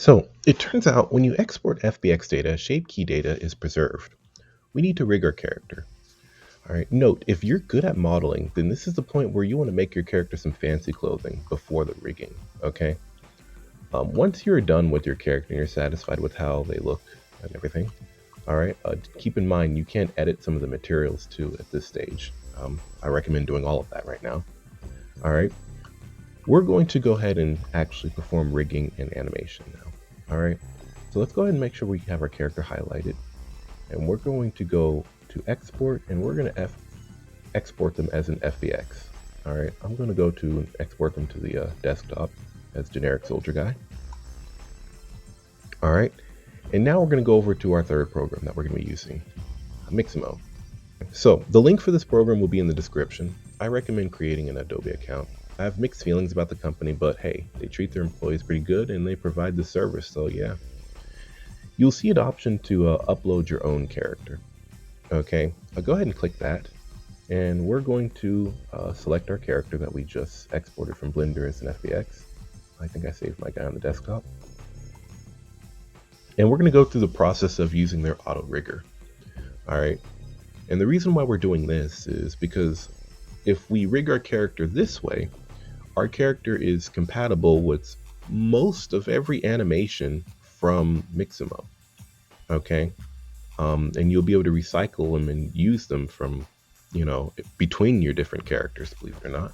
So it turns out when you export FBX data, shape key data is preserved. We need to rig our character. All right, note, if you're good at modeling, then this is the point where you want to make your character some fancy clothing before the rigging, okay? Once you're done with your character and you're satisfied with how they look and everything, all right, keep in mind you can't edit some of the materials too at this stage. I recommend doing all of that right now. All right, we're going to go ahead and actually perform rigging and animation now. All right, so let's go ahead and make sure we have our character highlighted, and we're going to go to export, and we're going to export them as an FBX. All right, I'm going to go to export them to the desktop as generic soldier guy. All right, and now we're going to go over to our third program that we're going to be using, Mixamo. So the link for this program will be in the description. I recommend creating an Adobe account. I have mixed feelings about the company, but hey, they treat their employees pretty good and they provide the service, so yeah. You'll see an option to upload your own character. Okay, I'll go ahead and click that, and we're going to select our character that we just exported from Blender as an FBX. I think I saved my guy on the desktop. And we're going to go through the process of using their auto rigger. All right, and the reason why we're doing this is because if we rig our character this way, our character is compatible with most of every animation from Mixamo. Okay, and you'll be able to recycle them and use them from, you know, between your different characters, believe it or not.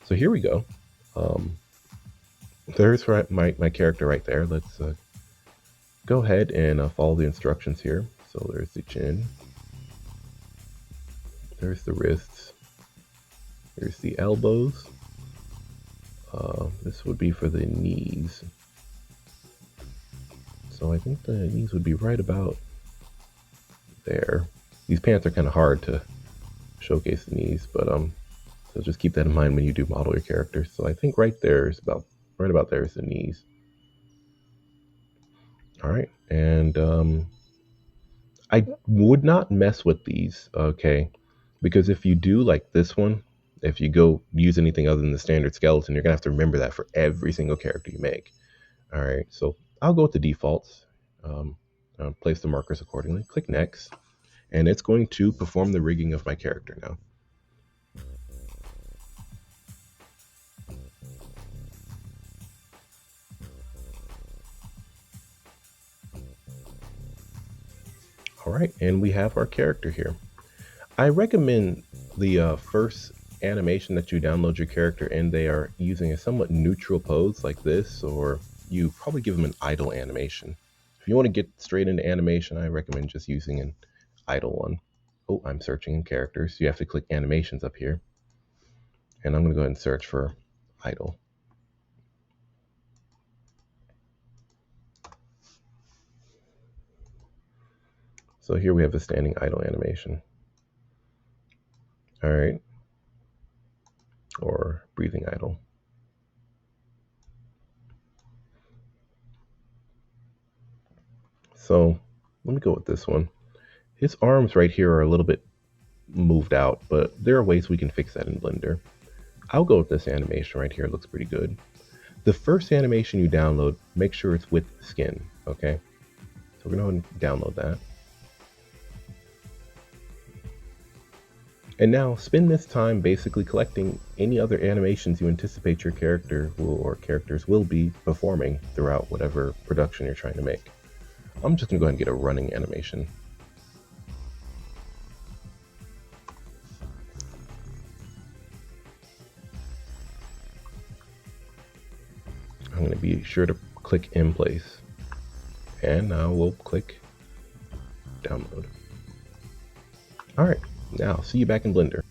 So here we go. There's my character right there. Let's go ahead and follow the instructions here. So there's the chin, there's the wrists, there's the elbows. This would be for the knees. So I think the knees would be right about there. These pants are kind of hard to showcase the knees, but so just keep that in mind when you do model your character. So I think right there is right about there is the knees. All right, and I would not mess with these, okay? Because if you do like this one, if you go use anything other than the standard skeleton, you're gonna have to remember that for every single character you make. All right, so I'll go with the defaults, place the markers accordingly, click next, and it's going to perform the rigging of my character now. All right, and we have our character here. I recommend the first animation that you download your character and they are using a somewhat neutral pose like this, or you probably give them an idle animation. If you want to get straight into animation, I recommend just using an idle one. Oh, I'm searching in characters. You have to click animations up here. And I'm going to go ahead and search for idle. So here we have the standing idle animation. All right. Or breathing idle. So let me go with this one. His arms right here are a little bit moved out, but there are ways we can fix that in Blender. I'll go with this animation right here. It looks pretty good. The first animation you download, make sure it's with skin, okay? So we're going to download that. And now spend this time basically collecting any other animations you anticipate your character or characters will be performing throughout whatever production you're trying to make. I'm just going to go ahead and get a running animation. I'm going to be sure to click in place. And now we'll click download. All right, now see you back in Blender.